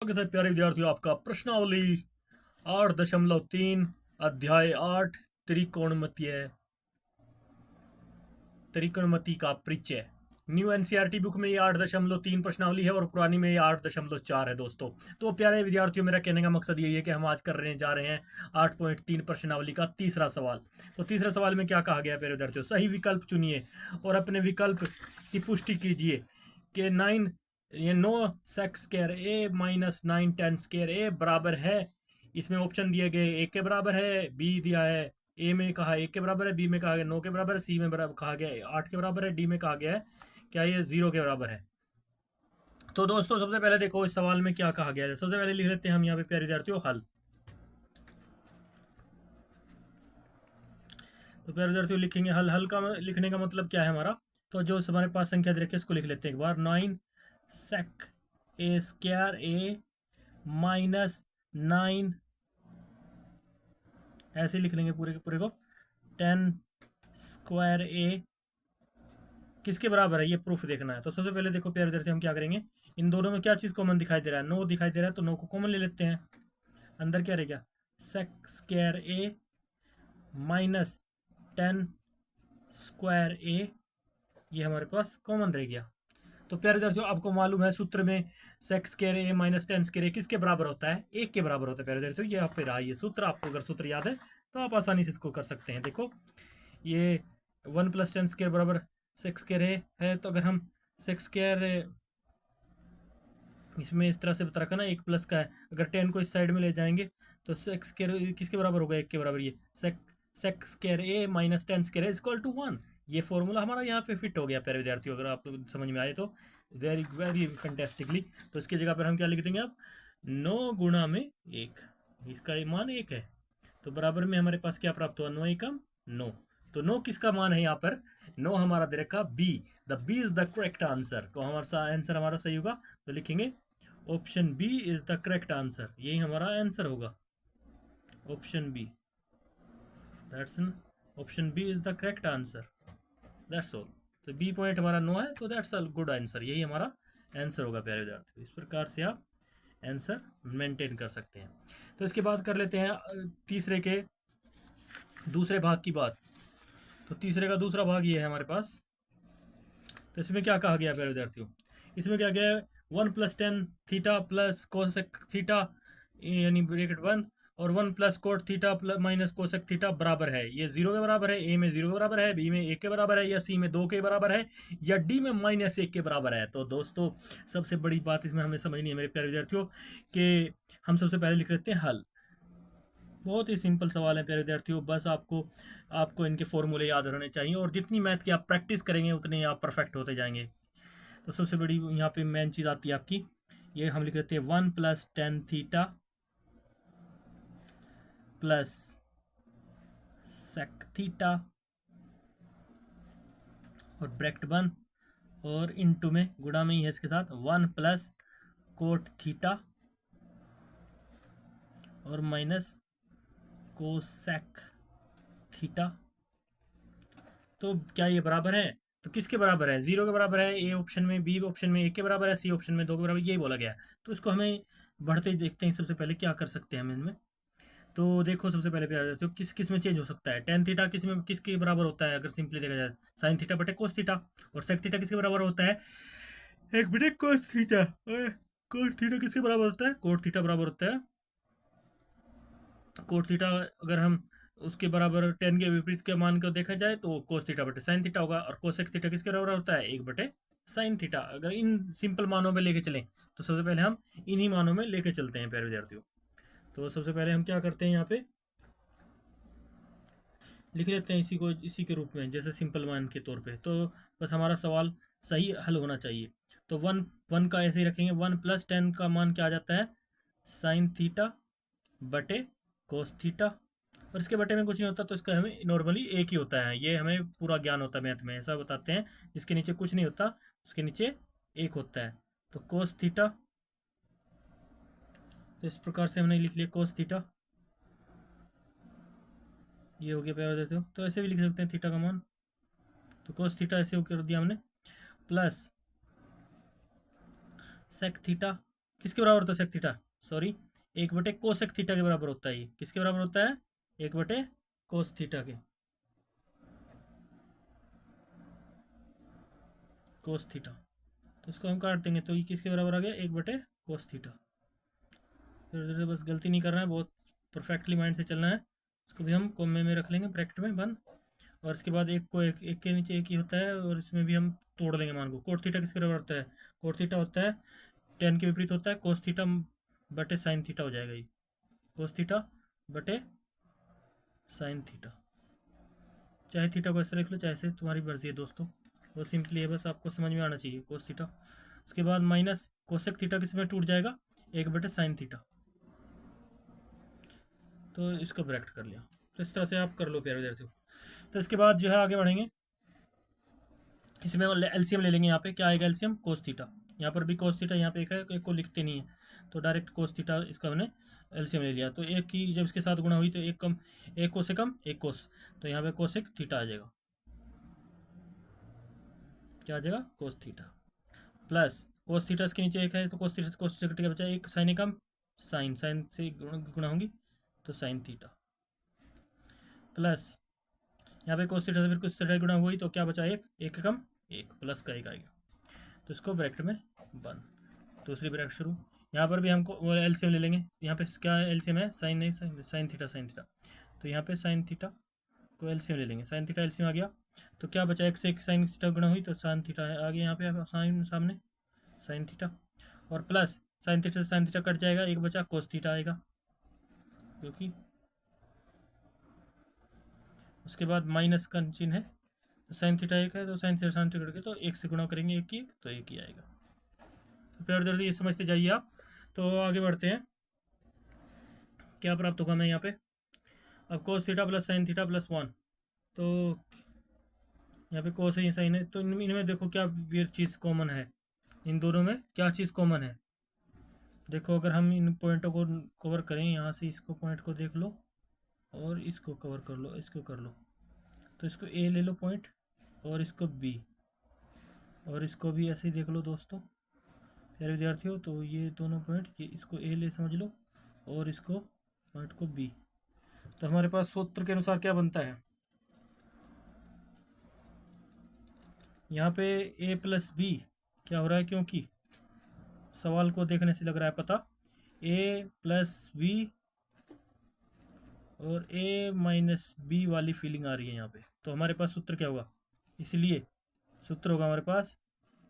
स्वागत है प्यारे विद्यार्थियों, आपका प्रश्नावली 8.3 अध्याय 8 त्रिकोणमितीय त्रिकोणमिति का परिचय। न्यू एनसीईआरटी बुक में ये 8.3 प्रश्नावली है और पुरानी में ये 8.4 है दोस्तों। तो प्यारे विद्यार्थियों, मेरा कहने का मकसद यही है कि हम आज जा रहे हैं 8.3 प्रश्नावली का तीसरा सवाल। तो तीसरे सवाल में क्या कहा गया है प्यारे विद्यार्थियों? सही विकल्प चुनिए और अपने विकल्प की पुष्टि कीजिए कि 9 ये 9 sex square A minus 9 10 square A बराबर है। इसमें ऑप्शन दिए गए ए के बराबर है, बी दिया है ए में कहा 1 के बराबर है, बी में कहा गया 9 के बराबर है, सी में कहा गया 8 के बराबर है, डी में कहा गया है क्या ये 0 के बराबर है। तो दोस्तों सबसे पहले देखो इस सवाल में क्या कहा गया है। सबसे पहले लिख लेते हैं हम यहाँ पे प्यारे विद्यार्थियों हल। तो प्यारे विद्यार्थियों लिखेंगे हल। हल का लिखने का मतलब क्या है हमारा? तो जो हमारे पास संख्या दे रखी है इसको लिख लेते हैं एक बार। 9 सेक ए स्क्वायर ए माइनस 9 ऐसे लिख लेंगे पूरे के पूरे को। 10 स्क्वायर ए किसके बराबर है ये प्रूफ देखना है। तो सबसे पहले देखो प्यारे विद्यार्थी हम क्या करेंगे, इन दोनों में क्या चीज कॉमन दिखाई दे रहा है? 9 दिखाई दे रहा है, तो 9 को कॉमन ले लेते हैं। अंदर क्या रहेगा? Sec square A minus 10 square ए, ये हमारे पास कॉमन रह गया। तो प्यारे विद्यार्थियों आपको मालूम है सूत्र में sec square A minus 10 square ए किसके बराबर होता है? 1 के बराबर होता है प्यारे विद्यार्थियों। ये आप पे रहा ये सूत्र, आपको अगर सूत्र याद है तो आप आसानी से इसको कर सकते हैं। देखो ये 1 प्लस 10 स्क्वायर बराबर सेक्स स्क्वायर है, तो अगर हम सेक्स स्क्वायर इसमें इस तरह से बता रखा ना, 1 प्लस का है, अगर 10 को इस साइड में ले जाएंगे तो सेक्स स्क्वायर किसके बराबर होगा? 1 के बराबर। ये sec square A minus 10 square is equal to 1। ये फॉर्मूला हमारा यहाँ पे फिट हो गया प्यारे विद्यार्थियों, अगर आप समझ में आए तो वेरी वेरी फैंटेस्टिकली। तो इसकी जगह पर हम क्या लिख देंगे अब? 9 गुणा में 1, इसका मान 1 है, तो बराबर में हमारे पास क्या प्राप्त हुआ? 9 एकम 9। तो 9 किसका मान है यहाँ पर? 9 हमारा दे रखा B. The B is the correct answer. तो हमारा आंसर हमारा सही होगा, तो लिखेंगे option B is the correct answer. यही हमारा आंसर होगा, option B. That's option B is the correct answer, that's all. तो बी पॉइंट हमारा 9 है, तो दैट्स अ गुड आंसर, यही हमारा आंसर होगा प्यारे विद्यार्थी। इस प्रकार से आप आंसर मेंटेन कर सकते हैं। तो इसके बाद कर लेते हैं तीसरे के दूसरे भाग की बात। तो तीसरे का दूसरा भाग ये है हमारे पास। तो इसमें क्या कहा गया प्यारे विद्यार्थियों? इसमें क्या गया है? 1 plus 10 theta plus cosec theta यानी ब्रैकेट 1 और 1 plus cot theta plus minus cosec theta बराबर है। ये 0 के बराबर है, ए में 0 के बराबर है, बी में 1 के बराबर है, या सी में 2 के बराबर है, या डी में माइनस 1 के बराबर है। तो दोस्तों सबसे बड़ी बात इसमें हमें समझनी है मेरे प्यारे विद्यार्थियों कि हम सबसे पहले लिख लेते हैं हल। बहुत ही सिंपल सवाल है प्यारे विद्यार्थियों, बस आपको आपको इनके फॉर्मूले याद रहने चाहिए और जितनी मैथ की आप प्रैक्टिस करेंगे उतने आप परफेक्ट होते जाएंगे। तो सबसे बड़ी यहाँ पे मेन चीज़ आती है आपकी, ये हम लिख लेते हैं 1 plus 10 theta plus sec theta और ब्रैकेट 1 और इनटू में गुणा में ही है इसके साथ 1 प्लस कोट थीटा और माइनस कोसेक थीटा। तो क्या ये बराबर है? तो किसके बराबर है? 0 के बराबर है ए ऑप्शन में, बी ऑप्शन में 1 के बराबर है, सी ऑप्शन में 2 के बराबर, यही बोला गया है। तो इसको हमें बढ़ते ही देखते हैं सबसे पहले क्या कर सकते हैं हम इनमें। तो देखो सबसे पहले प्यारे तो किस किस में चेंज हो सकता है? टेन थीटा किस में किसके बराबर होता है? अगर सिंपली देखा जाए साइन थीटा बटे कोस थीटा। और सेक थीटा किसके बराबर होता है? एक बटे कोस थीटा। कोस थीटा किसके बराबर होता है? कोट थीटा बराबर होता है। कोट थीटा अगर हम उसके बराबर 10 के विपरीत के मान को देखा जाए तो कोस थीटा बटे साइन थीटा होगा। और कोसेक थीटा किसके बराबर होता है? 1 बटे साइन थीटा। अगर इन सिंपल मानों में लेके चलें तो सबसे पहले हम इन्हीं मानों में लेके चलते हैं प्यारे विद्यार्थियों। तो सबसे पहले हम क्या करते हैं, यहाँ पे लिख लेते हैं इसी को इसी के रूप में, जैसे सिंपल मान के तौर पे। तो बस हमारा सवाल सही हल होना चाहिए। तो 1 का ऐसे ही रखेंगे। 1 प्लस 10 का मान क्या आ जाता है? साइन थीटा बटे कोस थीटा। और इसके बटे में कुछ नहीं होता, तो इसका हमें नॉर्मली एक ही होता है। ये हमें पूरा ज्ञान होता है मैथ में, ऐसा बताते हैं जिसके नीचे कुछ नहीं होता उसके नीचे एक होता है। तो कोस थीटा, तो इस प्रकार से हमने लिख लिया कोस थीटा, ये हो गया प्यार देते हो। तो ऐसे भी लिख सकते हैं थीटा का मान। तो कोस थीटा ऐसे कर दिया हमने, प्लस सेक थीटा किसके बराबर होता है sec theta, sorry 1/cos cosec theta के बराबर होता है। ये किसके बराबर होता है, 1/cos थीटा के, कोस थीटा। तो इसको हम काट देंगे तो ये किसके बराबर आ गया, 1/cos थीटा। फिर उधर से बस गलती नहीं करना है, बहुत परफेक्टली माइंड से चलना है। इसको भी हम कोमे में रख लेंगे, ब्रैकेट में बंद। और इसके बाद एक को एक के नीचे एक ही होता है, और इसमें भी हम तोड़ लेंगे मान को। कोट थीटा किसके बराबर होता है, कोट थीटा होता है टेन के विपरीत होता है कोस थीटा बटे साइन थीटा हो जाएगा ये, कोस थीटा बटे साइन थीटा। चाहे थीटा को ऐसे लिख लो, चाहे से, तुम्हारी मर्जी है दोस्तों, वो सिंपली है, बस आपको समझ में आना चाहिए कोस थीटा। उसके बाद माइनस कोसेक थीटा किस में टूट जाएगा, 1/साइन थीटा। तो इसको ब्रैकेट कर लिया। तो इस तरह से आप कर लो प्यारे विद्यार्थियों। तो इसके बाद जो है आगे बढ़ेंगे, इसमें एलसीएम ले लेंगे। यहाँ पे क्या आएगा एलसीएम, कोस थीटा। यहाँ पर भी कोस थीटा, यहाँ पे एक है, एक को लिखते नहीं है, तो डायरेक्ट कोस थीटा इसका हमने एलसीएम ले लिया। तो एक की जब इसके साथ गुणा हुई तो एक कम, एक कोस से कम एक कोस, तो यहाँ पे कोसेक थीटा आ जाएगा। क्या आ जाएगा, कोस थीटा प्लस कोस थीटा इसके नीचे एक है, तो कोस थीटा से कोस थीटा कट गया, बचा एक साइन कम, साइन साइन से गुणा होंगी तो साइन थीटा प्लस यहाँ पे कोस थीटा से फिर कुछ थीटा गुणा हुई तो क्या बचा, एक, एक कम एक, प्लस का एक आएगा। तो इसको ब्रैकेट में बंद, दूसरी ब्रैकेट शुरू। यहाँ पर भी हमको एलसीएम ले लेंगे। यहाँ पे क्या एलसीएम है, साइन नहीं, साइन थीटा, साइन थीटा। तो यहाँ पे साइन थीटा को एलसीएम ले लेंगे, साइन थीटा एलसीएम आ गया। तो क्या बचा, एक से एक साइन थीटा गुणा हुई तो साइन थीटा आ गया यहाँ पे साइन सामने, साइन थीटा। और प्लस साइन थीटा से साइन थीटा कट जाएगा, एक बचा कोस थीटा आएगा, क्योंकि उसके बाद माइनस का चिन्ह है। तो साइन थीटा एक है, तो साइन थीटा साइन थीटा करके तो एक से गुणा करेंगे, एक की तो एक ही आएगा। तो फिर जल्दी ये समझते जाइए आप। तो आगे बढ़ते हैं, क्या प्राप्त होगा हमें यहाँ पे, अब कोस theta plus sine theta plus 1। तो यहाँ पे कोस है, साइन है, तो इनमें देखो क्या चीज़ कॉमन है, इन दोनों में क्या चीज़ कॉमन है। देखो अगर हम इन पॉइंटों को कवर करें, यहाँ से इसको पॉइंट को देख लो और इसको कवर कर लो, इसको कर लो, तो इसको ए ले लो पॉइंट, और इसको बी, और इसको भी ऐसे ही देख लो दोस्तों प्यारे विद्यार्थियों। तो ये दोनों पॉइंट, ये इसको ए ले समझ लो और इसको पॉइंट को बी। तो हमारे पास सूत्र के अनुसार क्या बनता है, यहाँ पे ए प्लस बी क्या हो रहा है, क्योंकि सवाल को देखने से लग रहा है पता, ए प्लस बी और ए माइनस बी वाली फीलिंग आ रही है यहाँ पे। तो हमारे पास सूत्र क्या होगा, इसलिए सूत्र होगा हमारे पास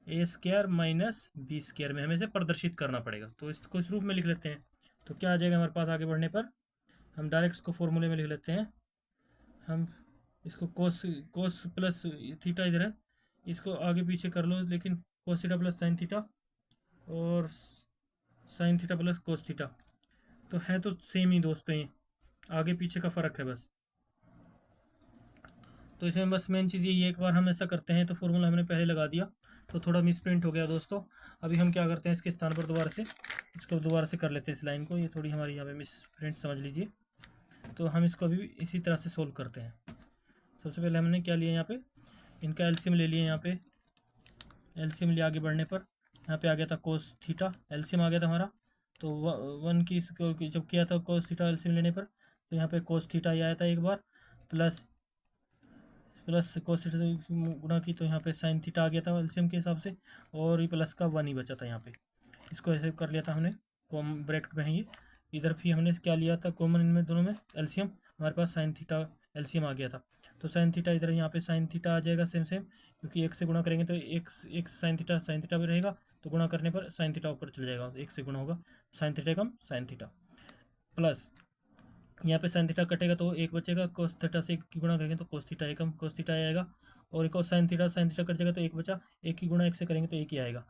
ए स्क्वायर माइनस बी स्क्वायर में हमें इसे प्रदर्शित करना पड़ेगा। तो इसको इस रूप में लिख लेते हैं। तो क्या आ जाएगा हमारे पास आगे बढ़ने पर, हम डायरेक्ट इसको फॉर्मूले में लिख लेते हैं। हम इसको कोस, कोस प्लस थीटा इधर है, इसको आगे पीछे कर लो, लेकिन cos theta plus sine theta और sine theta plus cos theta, तो है तो सेम ही दोस्तों, ये आगे पीछे का फ़र्क है बस। तो इसमें बस मेन चीज़ यही है, एक बार हम ऐसा करते हैं तो फॉर्मूला हमने पहले लगा दिया, तो थोड़ा मिसप्रिंट हो गया दोस्तों। अभी हम क्या करते हैं, इसके स्थान पर दोबारा से इसको दोबारा से कर लेते हैं, इस लाइन को, ये थोड़ी हमारी यहाँ पे मिसप्रिंट समझ लीजिए। तो हम इसको अभी इसी तरह से सोल्व करते हैं। सबसे पहले हमने क्या लिया, यहाँ पे इनका एलसीएम ले लिया। यहाँ पे एलसीएम लिया, आगे बढ़ने पर यहाँ पे आ गया था कोस थीटा, एलसीएम आ गया था हमारा। तो 1 की जब किया था कोस थीटा एलसीएम लेने पर, तो यहाँ पे कोस थीटा ही आया था एक बार, प्लस प्लस कोस थीटा से गुणा की तो यहाँ पे साइन थीटा आ गया था एलसीएम के हिसाब से, और ये प्लस का 1 ही बचा था यहाँ पे। इसको ऐसे कर लिया था हमने, कॉम ब्रैकेट में है ये। इधर भी हमने क्या लिया था कॉमन, इनमें दोनों में एलसीएम, हमारे पास साइन थीटा एलसीएम आ गया था। तो साइन थीटा इधर यहाँ पे साइन थीटा आ जाएगा सेम सेम, क्योंकि एक से गुणा करेंगे तो एक साइन थीटा भी रहेगा, तो गुणा करने पर साइन थीटा ऊपर चले जाएगा, एक से गुणा होगा, साइन थीटा कम साइन थीटा प्लस यहाँ पे साइन थीटा कटेगा तो एक बचेगा, कोस थीटा से एक की गुणा करेंगे तो कोस थीटा एकम कोस थीटा आएगा, और एक और साइन थीटा कट जाएगा तो एक बचा, एक की गुणा एक से करेंगे तो एक ही आएगा।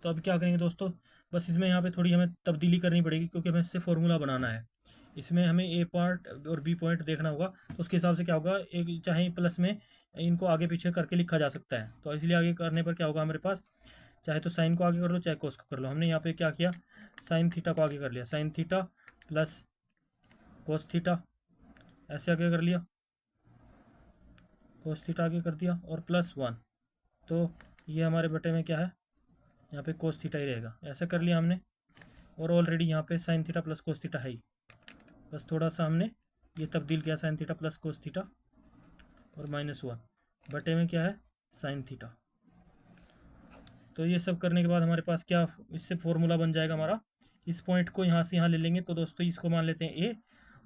तो अब क्या करेंगे दोस्तों, बस इसमें यहाँ पे थोड़ी हमें तब्दीली करनी पड़ेगी, क्योंकि हमें इससे फॉर्मूला बनाना है। इसमें हमें ए पार्ट और बी पॉइंट देखना होगा, तो उसके हिसाब से क्या होगा, एक चाहे प्लस में इनको आगे पीछे करके लिखा जा सकता है। तो इसलिए आगे करने पर क्या होगा हमारे पास, चाहे तो साइन को आगे कर लो चाहे कोस को कर लो। हमने यहाँ पे क्या किया, साइन थीटा को आगे कर लिया, sign theta plus cos theta ऐसे आगे कर लिया, कोस थीटा आगे कर दिया और प्लस 1। तो ये हमारे बटे में क्या है, यहाँ पे कोस थीटा ही रहेगा, ऐसे कर लिया हमने। और ऑलरेडी यहाँ पे sign theta plus cos theta है ही, बस थोड़ा सा हमने ये तब्दील किया sign theta plus cos theta और -1 बटे में क्या है साइन थीटा। तो ये सब करने के बाद हमारे पास क्या इससे फॉर्मूला बन जाएगा हमारा, इस पॉइंट को यहाँ से यहाँ ले लेंगे तो दोस्तों इसको मान लेते हैं ए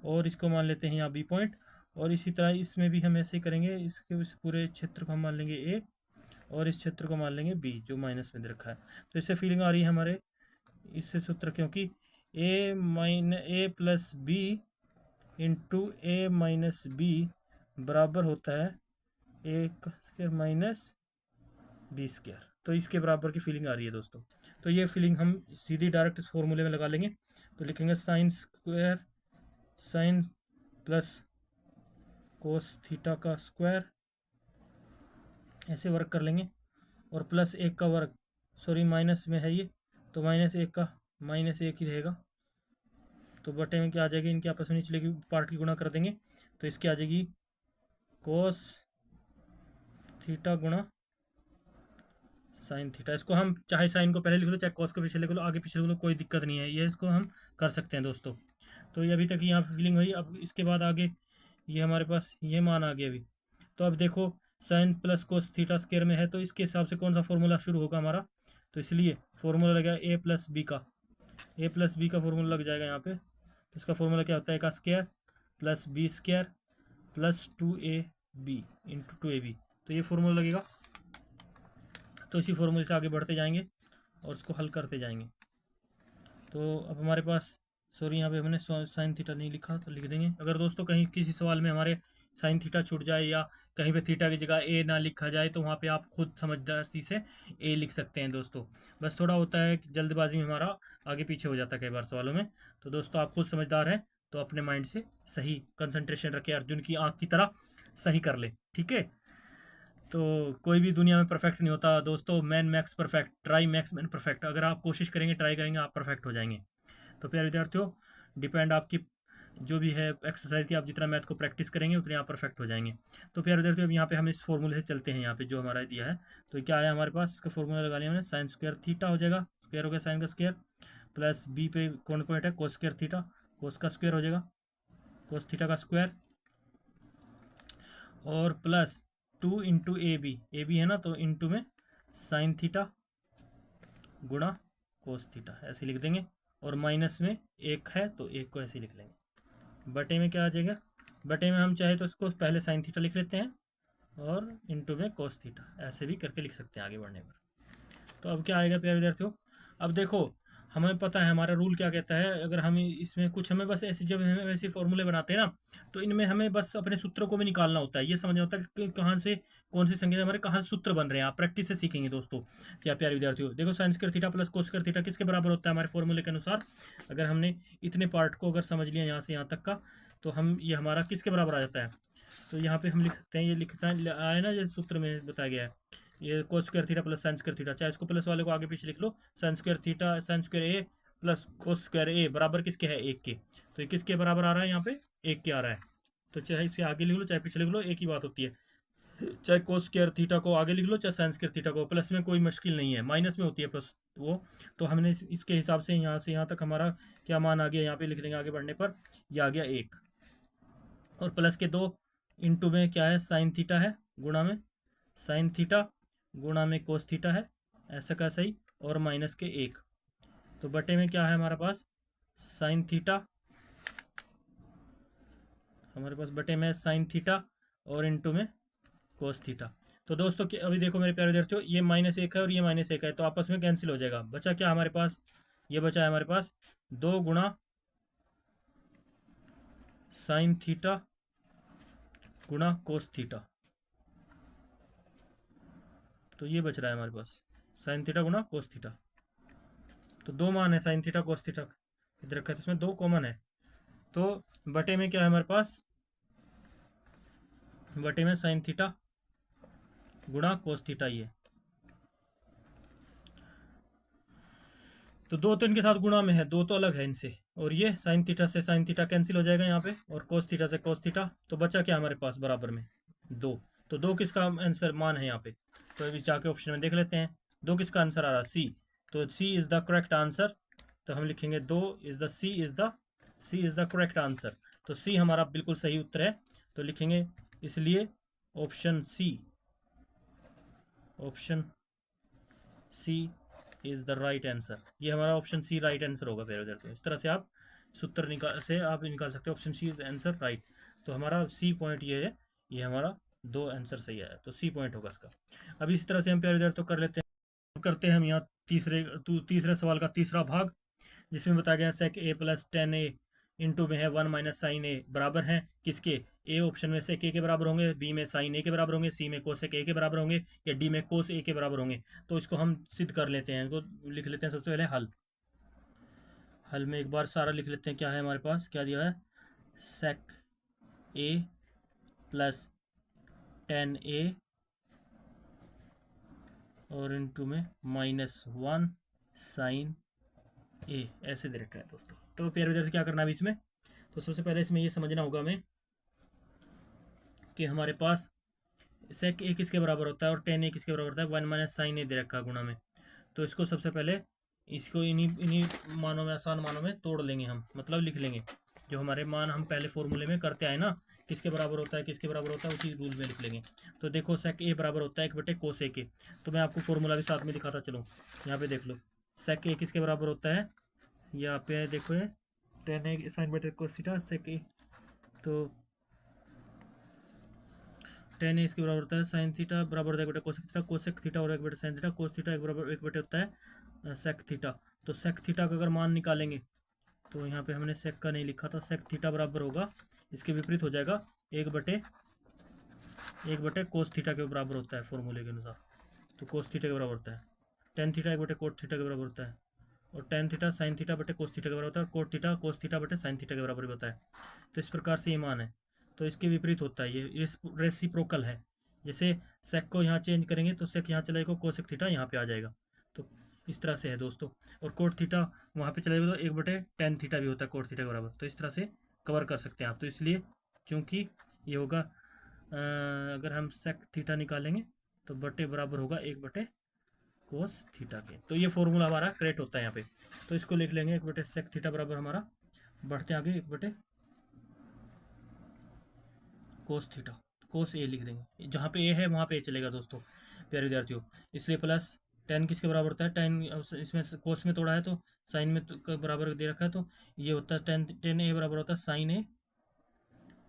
और इसको मान लेते हैं यहाँ बी पॉइंट, और इसी तरह इसमें भी हम ऐसे ही करेंगे, इसके इस पूरे क्षेत्र को हम मान लेंगे ए और इस क्षेत्र को मान लेंगे बी जो माइनस में दे रखा है। तो इससे फीलिंग आ रही है हमारे इससे सूत्र, क्योंकि ए प्लस बी इंटू ए माइनस बी बराबर होता है ए स्क्वायर माइनस बी स्क्वायर, तो इसके बराबर की फीलिंग आ रही है दोस्तों। तो ये फीलिंग हम सीधी डायरेक्ट इस फॉर्मूले में लगा लेंगे, तो लिखेंगे sine square sine plus cos theta का स्क्वायर, ऐसे वर्क कर लेंगे, और प्लस 1 का वर्ग, सॉरी माइनस में है ये, तो -1 का -1 ही रहेगा, तो बटे में क्या आ जाएगी, इनके आपस में निचले की पार्ट की गुणा कर देंगे, तो इसकी आ जाएगी कोस थीटा गुणा साइन थीटा। इसको हम चाहे साइन को पहले लिख लो चाहे कॉस को पीछे लिख लो, आगे पीछे लिख लो, कोई दिक्कत नहीं है, ये इसको हम कर सकते हैं दोस्तों। तो ये अभी तक यहाँ फीलिंग हुई, अब इसके बाद आगे ये हमारे पास ये मान आ गया अभी। तो अब देखो sine plus cos theta square में है, तो इसके हिसाब से कौन सा फॉर्मूला शुरू होगा हमारा, तो इसलिए फॉर्मूला लगेगा ए प्लस बी का फॉर्मूला लग जाएगा यहाँ पे। तो इसका फॉर्मूला क्या होता है, का square plus B square plus 2ab into 2ab, तो ये फॉर्मूला लगेगा। तो इसी फॉर्मूले से आगे बढ़ते जाएंगे और उसको हल करते जाएंगे। तो अब हमारे पास, सॉरी यहाँ पे हमने साइन थीटा नहीं लिखा तो लिख देंगे, अगर दोस्तों कहीं किसी सवाल में हमारे साइन थीटा छूट जाए या कहीं पे थीटा की जगह ए ना लिखा जाए तो वहाँ पे आप खुद समझदारी से ए लिख सकते हैं दोस्तों। बस थोड़ा होता है कि जल्दबाजी में हमारा आगे पीछे हो जाता है कई बार सवालों में, तो दोस्तों आप खुद समझदार हैं तो अपने माइंड से सही कंसंट्रेशन रखें, अर्जुन की आँख की तरह सही कर ले, ठीक है। तो कोई भी दुनिया में परफेक्ट नहीं होता दोस्तों, man max perfect, try max man perfect, अगर आप कोशिश करेंगे ट्राई करेंगे आप परफेक्ट हो जाएंगे। तो प्यारे विद्यार्थियों, डिपेंड आपकी जो भी है एक्सरसाइज की, आप जितना मैथ को प्रैक्टिस करेंगे उतने आप परफेक्ट हो जाएंगे। तो प्यारे विद्यार्थियों, अब यहाँ पे हम इस फॉर्मूले से चलते हैं, यहाँ पे जो हमारा दिया है, तो क्या आया हमारे पास, इसका फॉर्मूला लगा लिया हमने, साइन स्क्वायर थीटा हो जाएगा, स्क्वायर हो गया साइन का स्क्वायर, प्लस बी पे कौन पॉइंट है कोस स्क्वायर थीटा, कोस का स्क्वायर हो जाएगा कोस थीटा का स्क्वायर, और प्लस 2 इंटू ए बी है ना, तो इंटू में साइन थीटा गुणा कोस थीटा ऐसे लिख देंगे, और माइनस में 1 है तो 1 को ऐसे लिख लेंगे। बटे में क्या आ जाएगा, बटे में हम चाहे तो इसको पहले साइन थीटा लिख लेते हैं और इंटू में कोस थीटा, ऐसे भी करके लिख सकते हैं आगे बढ़ने पर। तो अब क्या आएगा प्यारे विद्यार्थियों, अब देखो हमें पता है हमारा रूल क्या कहता है, अगर हम इसमें कुछ हमें बस ऐसे जब हमें वैसे फॉर्मूले बनाते हैं ना, तो इनमें हमें बस अपने सूत्रों को भी निकालना होता है, ये समझना होता है कि कहाँ से कौन सी संख्या हमारे कहाँ से सूत्र बन रहे हैं। आप प्रैक्टिस से सीखेंगे दोस्तों। क्या प्यारे विद्यार्थियों, देखो sign square theta plus cos square theta किसके बराबर होता है हमारे फॉर्मूले के अनुसार, अगर हमने इतने पार्ट को अगर समझ लिया यहाँ से यहाँ तक का, तो हम ये हमारा किसके बराबर आ जाता है, तो यहाँ पे हम लिख सकते हैं, ये लिखता है आया ना जैसे सूत्र में बताया गया है, ये cos square theta plus sine square theta, चाहे इसको प्लस वाले को आगे पीछे लिख लो, sine square theta sine square A plus cos square A बराबर किसके है 1 के, तो ये किसके बराबर आ रहा है यहाँ पे 1 के आ रहा है, तो चाहे इसे आगे लिख लो चाहे पीछे लिख लो एक ही बात होती है, चाहे कोस स्क्वायर थीटा को आगे लिख लो चाहे साइन स्क्वायर थीटा को, प्लस में कोई मुश्किल नहीं है, माइनस में होती है प्लस वो। तो हमने इसके हिसाब से यहाँ तक हमारा क्या मान आ गया, यहाँ पे लिख लेंगे आगे बढ़ने पर, ये आ गया 1, और प्लस के 2 इंटू में क्या है साइन थीटा है, गुणा में साइन थीटा गुणा में कोस थीटा है, ऐसा का सही, और माइनस के 1, तो बटे में क्या है हमारे पास साइन थीटा, हमारे पास बटे में साइन थीटा और इंटू में कोस थीटा। तो दोस्तों अभी देखो मेरे प्यारे विद्यार्थियों, ये -1 है और ये -1 है, तो आपस में कैंसिल हो जाएगा, बचा क्या हमारे पास, ये बचा है हमारे पास 2 गुणा साइन थीटा गुणा कोस थीटा, तो ये बच रहा है हमारे पास साइन थीटा गुणा कोस थीटा। तो 2 मान है साइन थीटा कोस थीटा इधर रखा है, तो इसमें 2 कॉमन है, तो बटे में क्या है हमारे पास, बटे में साइन थीटा गुणा कोस थीटा, ये तो 2 तो इनके साथ गुणा में है, 2 तो अलग है इनसे, और ये साइन थीटा से साइन थीटा कैंसिल हो जाएगा यहाँ पे, और कोस थीटा से कोस थीटा, तो बचा क्या हमारे पास बराबर में 2, तो 2 किसका आंसर मान है यहाँ पे, तो अभी जाके ऑप्शन में देख लेते हैं 2 किसका आंसर आ रहा है सी, तो C is the correct answer तो हम लिखेंगे 2 is the C is the correct answer. तो सी हमारा बिल्कुल सही उत्तर है, तो लिखेंगे इसलिए option C is the right answer. ये हमारा ऑप्शन सी राइट आंसर होगा फिर उधर। तो इस तरह से आप सूत्र निकाल सकते हो option C is answer right. तो हमारा सी पॉइंट ये है, ये हमारा 2 आंसर सही है, तो सी पॉइंट होगा इसका। अब इस तरह से हम प्यारे विद्यार्थियों कर लेते हैं। करते हैं हम यहाँ तीसरे सवाल का तीसरा भाग, जिसमें बताया गया सेक ए प्लस 10a इंटू में है 1 माइनस साइन ए बराबर है किसके। ए ऑप्शन में सेक ए के बराबर होंगे, बी में साइन ए के बराबर होंगे, सी में कोसेक ए के बराबर होंगे, या डी में कोस ए के बराबर होंगे। तो इसको हम सिद्ध कर लेते हैं, इनको लिख लेते हैं सबसे पहले हल में एक बार सारा लिख लेते हैं। क्या है हमारे पास, क्या दिया है, सेक ए प्लस 10a और इंटू में -1 साइन ए, ऐसे दे रखा है दोस्तों। तो प्यारे विद्यार्थी क्या करना है इसमें, तो सबसे पहले इसमें ये समझना होगा हमें कि हमारे पास सेक ए किसके बराबर होता है और 10a किसके बराबर होता है, 1 माइनस साइन ए दे रखा है गुणा में। तो इसको सबसे पहले इसको इन्हीं मानों में, आसान मानों में तोड़ लेंगे हम, मतलब लिख लेंगे जो हमारे मान हम पहले फॉर्मूले में करते आए ना, किसके बराबर होता है किसके बराबर होता है, उसी रूल में लिख लेंगे। तो देखो सेक ए बराबर होता है 1 बटे कोस ए के। तो मैं आपको फॉर्मूला भी साथ में दिखाता चलूँ, यहाँ पे देख लो सेक ए किसके बराबर होता है, यहाँ पे देखो ये 10a साइन बटे कोस थीटा सेक ए, तो 10a इसके बराबर होता है साइन थीटा बराबर होता है 1 बटे कोसेक थीटा, कोसेक थीटा और 1 बटे साइन थीटा, कोस थीटा 1 बराबर 1 बटे होता है सेक थीटा। तो सेक थीटा का अगर मान निकालेंगे, तो यहाँ पे हमने सेक का नहीं लिखा था, सेक थीटा बराबर होगा, इसके विपरीत हो जाएगा 1 बटे कोस थीटा के बराबर होता है फॉर्मूले के अनुसार। तो कोस थीटा के बराबर होता है, टेन थीटा 1 बटे कोट थीटा के बराबर होता है, और टेन थीटा साइन थीटा बटे कोस थीटा के बराबर होता है, और कोट थीटा कोस थीटा बटे साइन थीटा के बराबर भी होता है। तो इस प्रकार से ये मान है, तो इसके विपरीत होता है, ये रेसिप्रोकल है। जैसे सेक को यहाँ चेंज करेंगे तो सेक यहाँ चला जाएगा, कोसेक थीटा यहाँ पे आ जाएगा। तो इस तरह से है दोस्तों, और कोट थीटा वहाँ पे चला जाएगा तो 1 बटे टेन थीटा भी होता है कोट थीटा के बराबर। तो इस तरह से कवर कर सकते हैं आप। तो इसलिए चूंकि ये होगा अगर हम सेक थीटा निकालेंगे तो बटे बराबर होगा 1 बटे कोस थीटा के। तो ये फॉर्मूला हमारा करेक्ट होता है यहाँ पे। तो इसको लिख लेंगे 1 बटे सेक थीटा बराबर हमारा, बढ़ते आगे 1 बटे कोस थीटा, कोस ए लिख देंगे, जहाँ पे ए है वहाँ पे ए चलेगा दोस्तों प्यारे विद्यार्थियों। इसलिए प्लस 10 किसके बराबर होता है, 10 इसमें कोस में तोड़ा है तो साइन में तो बराबर दे रखा है, तो ये होता है 10 ए बराबर होता है साइन ए,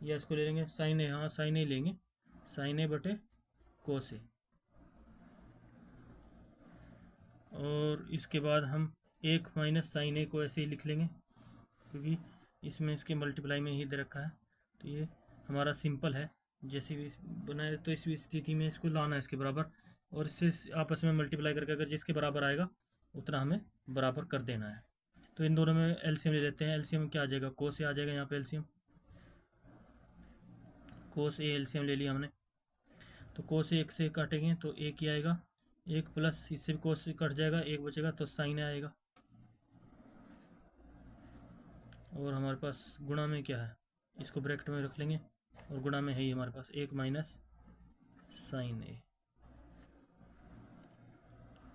या इसको ले लेंगे साइन ए, हाँ साइन ए लेंगे, साइन ए बटे कोस ए। और इसके बाद हम 1 माइनस साइन ए को ऐसे ही लिख लेंगे, क्योंकि इसमें इसके मल्टीप्लाई में ही दे रखा है। तो ये हमारा सिंपल है, जैसे भी बनाए तो इस स्थिति में इसको लाना है इसके बराबर, और इससे आपस में मल्टीप्लाई करके अगर जिसके बराबर आएगा उतना हमें बराबर कर देना है। तो इन दोनों में एलसीएम ले लेते हैं। एलसीएम क्या आ जाएगा, कोस ए आ जाएगा यहाँ पे एलसीएम, कोस ए एलसीएम ले लिया हमने। तो कोस ए 1 से काटेंगे तो 1 ही आएगा, 1 प्लस इससे भी कोस कट जाएगा, 1 बचेगा तो साइन आएगा। और हमारे पास गुणा में क्या है, इसको ब्रैकेट में रख लेंगे, और गुणा में है ही हमारे पास 1 माइनस साइन ए,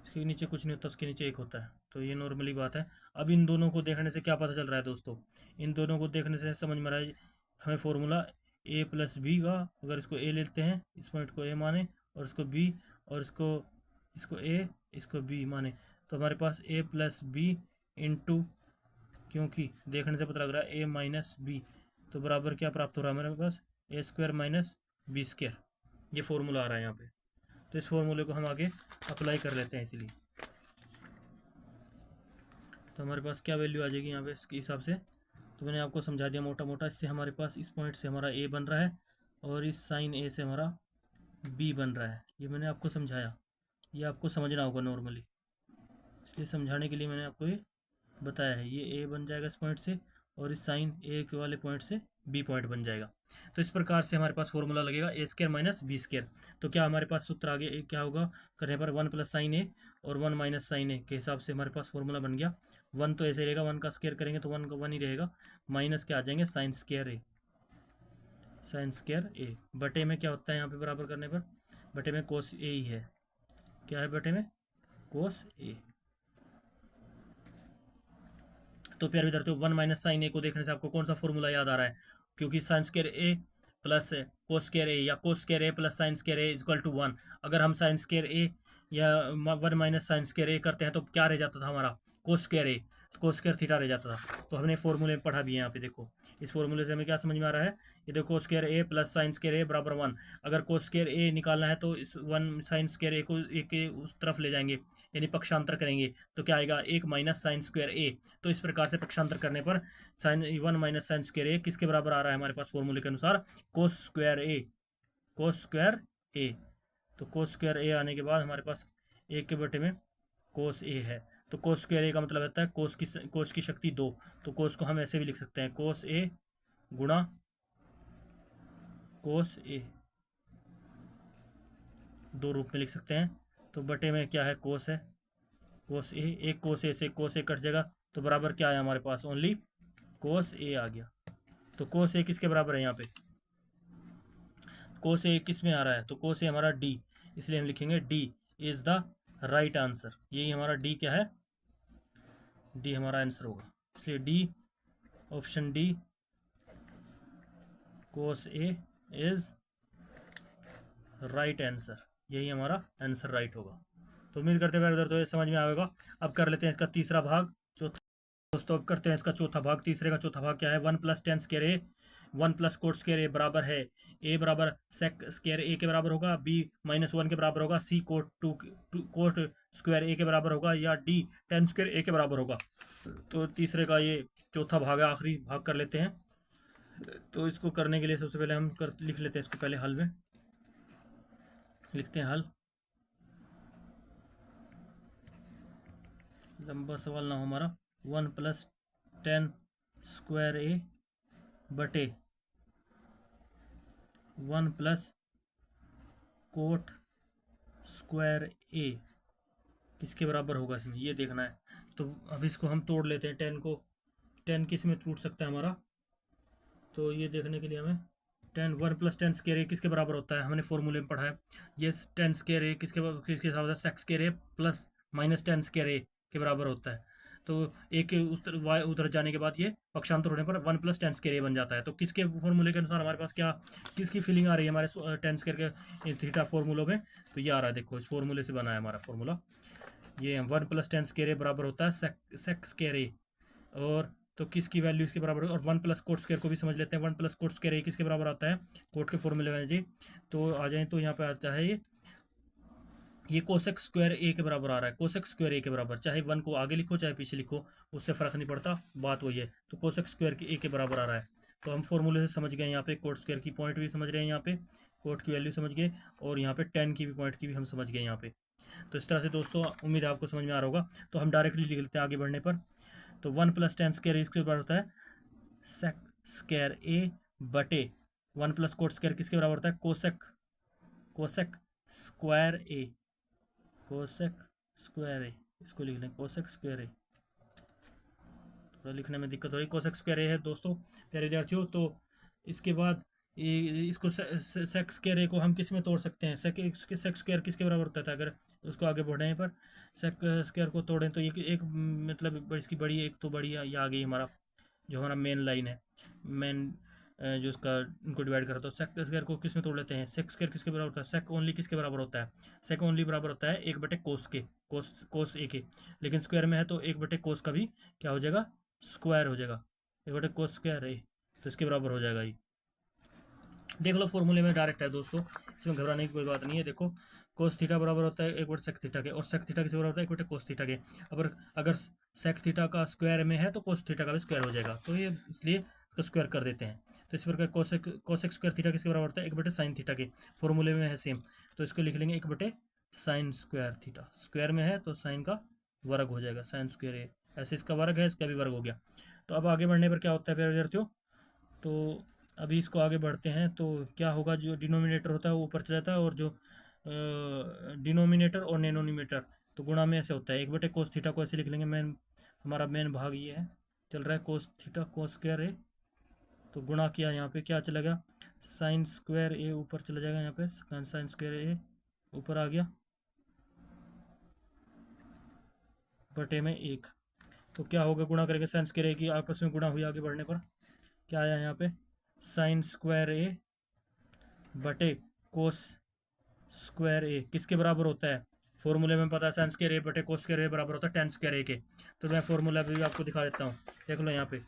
इसके नीचे कुछ नहीं होता, उसके नीचे 1 होता है। तो ये नॉर्मली बात है। अब इन दोनों को देखने से क्या पता चल रहा है दोस्तों, इन दोनों को देखने से समझ में आ रहा है हमें फॉर्मूला ए प्लस बी का, अगर इसको ए लेते हैं, इस पॉइंट को ए माने, और इसको बी, और इसको ए, इसको बी माने, तो हमारे पास ए प्लस बी इंटू, क्योंकि देखने से पता लग रहा है ए माइनस बी, तो बराबर क्या प्राप्त हो रहा है हमारे पास, ए स्क्वायर माइनस बी स्क्वायर। ये फॉर्मूला आ रहा है यहाँ पे। तो इस फॉर्मूले को हम आगे अप्लाई कर लेते हैं इसलिए। तो हमारे पास क्या वैल्यू आ जाएगी यहाँ पे इसके हिसाब से, तो मैंने आपको समझा दिया मोटा मोटा। इससे हमारे पास इस पॉइंट से हमारा ए बन रहा है, और इस साइन ए से हमारा बी बन रहा है। ये मैंने आपको समझाया, ये आपको समझना होगा नॉर्मली, इसलिए समझाने के लिए मैंने आपको ये बताया है। ये ए बन जाएगा इस पॉइंट से, और इस साइन ए के वाले पॉइंट से बी पॉइंट बन जाएगा। तो इस प्रकार से हमारे पास फॉर्मूला लगेगा ए स्क्वायर माइनस बी स्क्वायर। तो क्या हमारे पास सूत्र आगे क्या होगा करने पर, 1 प्लस साइन ए और 1 माइनस साइन ए के हिसाब से हमारे पास फॉर्मूला बन गया। 1 तो ऐसे रहेगा, 1 का स्क्वायर करेंगे तो 1 का 1 ही रहेगा, माइनस क्या आ जाएंगे साइन स्क्वायर ए, साइन स्क्वायर ए बटे में क्या होता है यहाँ पे बराबर करने पर, बटे में कोस ए ही है। क्या है बटे में, कोस ए। तो प्यारे विद्यार्थियों 1 माइनस साइन ए को देखने से आपको कौन सा फॉर्मूला याद आ रहा है? क्योंकि sine square A plus cos square A या cos square A plus sine square A equal to 1। अगर हम साइन स्क्वायर ए या 1 माइनस साइन स्क्वायर ए करते हैं तो क्या रह जाता था हमारा? कोस स्क्वायर ए, कोस स्क्वायर थीटा रह जाता था। तो हमने फॉर्मूले में पढ़ा भी है यहाँ पे, देखो इस फॉर्मूले से हमें क्या समझ में आ रहा है? ये देखो कोस square A plus sine square A बराबर 1। अगर कोस स्क्वायर ए निकालना है तो इस 1 साइन स्क्वायर ए को एक के उस तरफ ले जाएंगे, यानी पक्षांतर करेंगे, तो क्या आएगा? 1 माइनस साइन स्क्वायर ए। तो इस प्रकार से पक्षांतर करने पर साइन 1 माइनस साइन स्क्वायर ए किसके बराबर आ रहा है हमारे पास फॉर्मूले के अनुसार? कोस स्क्वायर ए, कोस स्क्वायर ए। तो कोस स्क्वायर ए आने के बाद हमारे पास 1 के बटे में कोस ए है। तो कोस स्क्वायर ए का मतलब होता है कोस की शक्ति 2। तो कोस को हम ऐसे भी लिख सकते हैं, कोस ए गुणा कोस ए, दो रूप में लिख सकते हैं। तो बटे में क्या है? कोस है, कोस ए, एक कोस ए से कोस ए कट जाएगा, तो बराबर क्या है हमारे पास? ओनली कोस ए आ गया। तो कोस ए किसके बराबर है यहाँ पे? कोस ए किस में आ रहा है? तो कोस ए हमारा डी, इसलिए हम लिखेंगे D is the right answer. यही हमारा डी क्या है? डी हमारा आंसर होगा, इसलिए D, option D, cos A is right answer. यही हमारा आंसर राइट होगा। तो उम्मीद करते हैं तो ये समझ में आएगा। अब कर लेते हैं इसका तीसरा भाग, चौथा। दोस्तों अब करते हैं इसका चौथा भाग। तीसरे का चौथा भाग क्या है? 1 plus ten square A 1 plus coat square A बराबर है, ए बराबर सेक स्क्वायर ए के बराबर होगा, बी माइनस 1 के बराबर होगा, सी कोट कोट स्क्वायर ए के बराबर होगा, या डी टेन स्क्वायर ए के बराबर होगा। तो तीसरे का ये चौथा भाग है, आखिरी भाग कर लेते हैं। तो इसको करने के लिए सबसे पहले हम लिख लेते हैं इसको पहले हल में। लिखते हैं हल, लंबा सवाल ना हो हमारा। 1 प्लस टेन स्क्वायर ए बटे 1 प्लस कोट स्क्वायर ए किसके बराबर होगा इसमें, ये देखना है। तो अब इसको हम तोड़ लेते हैं। 10 को 10 किस में टूट सकता है हमारा? तो ये देखने के लिए हमें 1 प्लस टेन स्क्वायर ए किसके बराबर होता है? हमने फॉर्मूले में पढ़ा है। ये 10 स्क्वायर ए किसके हिसाब से? Sex square A plus minus 10 square ए के बराबर होता है। तो ए के उधर जाने के बाद ये पक्षांतर होने पर 1 प्लस 10 स्क्वायर ए बन जाता है। तो किसके फॉर्मूले के अनुसार हमारे पास क्या, किसकी फीलिंग आ रही है हमारे 10 स्क्वायर के थीटा फॉर्मूलों में? तो ये आ रहा है, देखो इस फॉर्मूले से बना है हमारा फॉर्मूला। ये 1 प्लस 10 स्क्वायर ए बराबर होता है सेक स्क्वायर ए, और तो किसकी वैल्यू इसके बराबर है? और 1 प्लस कोट स्क्वायर को भी समझ लेते हैं। 1 प्लस कोट स्क्वायर ए किसके बराबर आता है? कोट के फॉर्मूले में जी। तो आ जाए तो यहाँ पे आता है ये कोसेक स्क्वायर ए के बराबर आ रहा है। कोसेक स्क्वायर ए के बराबर, चाहे 1 को आगे लिखो चाहे पीछे लिखो, उससे फर्क नहीं पड़ता, बात वही है। तो कोसेक स्क्वायर ए के बराबर आ रहा है। तो हम फॉर्मूले से समझ गए यहाँ पे, कोट स्क्वायर की पॉइंट भी समझ रहे हैं यहाँ पे, कोट की वैल्यू समझ गए, और यहाँ पे 10 की भी पॉइंट की भी हम समझ गए यहाँ पे। तो इस तरह से दोस्तों उम्मीद है आपको समझ में आ रहा होगा। तो हम डायरेक्टली लिख लेते हैं आगे बढ़ने पर। तो 1 प्लस 10 स्क्वायर इसके बराबर होता है सेक स्क्वायर ए बटे 1 प्लस कोट स्क्वायर किसके बराबर होता है? कोसेक स्क्वायर ए, कोसेक स्क्वायर ए, इसको लिख लें कोसेक स्क्वायर ए। थोड़ा लिखने में दिक्कत हो रही, कोसेक स्क्वायर ए है दोस्तों प्यारे विद्यार्थियों। तो इसके बाद इसको सेक स्क्वायर ए को हम किस में तोड़ सकते हैं? सेक स्क्वायर किसके बराबर होता था? अगर उसको आगे बढ़ने पर सेक स्क्वायर को तोड़ें तो एक मतलब इसकी बड़ी, एक तो बड़ी ये आ गई हमारा, जो हमारा मेन लाइन है, मेन जो उसका उनको डिवाइड करा। तो सेक स्क्वायर को किस में तोड़ लेते हैं? सेक स्क्वायर किसके बराबर होता है? सेक ओनली किसके बराबर होता है? सेक ओनली बराबर होता है 1 बटे कोस के, कोस ए के। लेकिन स्क्वायर में है तो 1 बटे कोस का भी क्या हो जाएगा? स्क्वायर हो जाएगा। 1 बटे कोस स्क्वायर ए, तो इसके बराबर हो जाएगा ये। देख लो फॉर्मूले में डायरेक्ट है दोस्तों, इसमें घबराने की कोई बात नहीं है। देखो कोस थीटा बराबर होता है 1 बटे सेक थीटा के, और सेक थीटा किसके बराबर होता है? 1 बटे कोस थीटा के। अगर सेक थीटा का स्क्वायर में है तो कोस थीटा का भी स्क्वायर हो जाएगा, तो ये इसलिए स्क्वायर कर देते हैं। तो इस प्रकार कोसेक स्क्वायर थीटा किसके बराबर होता है? 1 बटे साइन थीटा के। फॉर्मूले में है सेम, तो इसको लिख लेंगे 1 बटे साइन स्क्वायर थीटा। स्क्वायर में है तो साइन का वर्ग हो जाएगा, साइन स्क्वायर ए। ऐसे इसका वर्ग है, इसका भी वर्ग हो गया। तो अब आगे बढ़ने पर क्या होता है प्यारे विद्यार्थियों? तो अभी इसको आगे बढ़ते हैं तो क्या होगा? जो डिनोमिनेटर होता है वो ऊपर चला जाता है, और जो डिनोमिनेटर और डेनोमिनेटर तो गुणा में ऐसे होता है। 1 बटे कोस थीटा को ऐसे लिख लेंगे, हमारा मेन भाग ये है, चल रहा है कोस थीटा कोस स्क्वायर ए। तो गुणा किया, यहाँ पे क्या चला गया? साइन स्क्वायर ए ऊपर चला जाएगा, यहाँ पे साइन स्क्वायर ए ऊपर आ गया, बटे में 1। तो क्या होगा, गुणा करेंगे साइन स्क्वायर ए की, आपस में गुणा हुई, आगे बढ़ने पर क्या आया यहाँ पे, साइन स्क्वायर ए बटे कोस स्क्वायर ए किसके बराबर होता है, फॉर्मूले में पता है साइन स्क्वायर ए बटे कोस स्क्वायर ए बराबर होता है टेन स्क्वायर ए के। तो मैं फॉर्मूला भी आपको दिखा देता हूँ, देख लो यहाँ पे,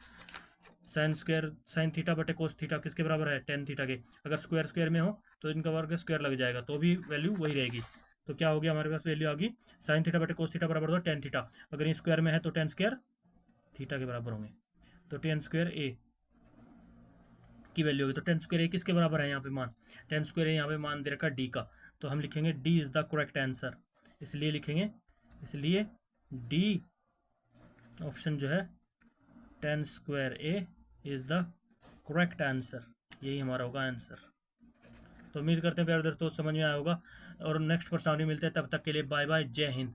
साइन स्क्वायर साइन थीटा बटे कोस थीटा किसके बराबर है, टेन थीटा के। अगर स्क्वायर स्क्वायर में हो तो इनका वर्ग स्क्वायर लग जाएगा, तो भी वैल्यू वही रहेगी। तो क्या हो गया हमारे पास वैल्यू आ गई, साइन थीटा बटे कोस थीटा बराबर होता है टेन थीटा, अगर ये स्क्वायर में है तो टेन स्क्वायर थीटा के बराबर होंगे। तो टेन स्क्वायर ए की वैल्यू होगी, तो टेन स्क्वायर ए किसके बराबर है यहाँ पे मान, टेन स्क्वायर ए यहाँ पे मान दे रखा डी का, तो हम लिखेंगे D is the correct answer, इसलिए लिखेंगे, इसलिए डी ऑप्शन जो है ten square A is the correct answer, यही हमारा होगा आंसर। तो उम्मीद करते हैं प्यारे दोस्तों समझ में आया होगा, और नेक्स्ट पर सामने मिलते हैं, तब तक के लिए बाय बाय, जय हिंद।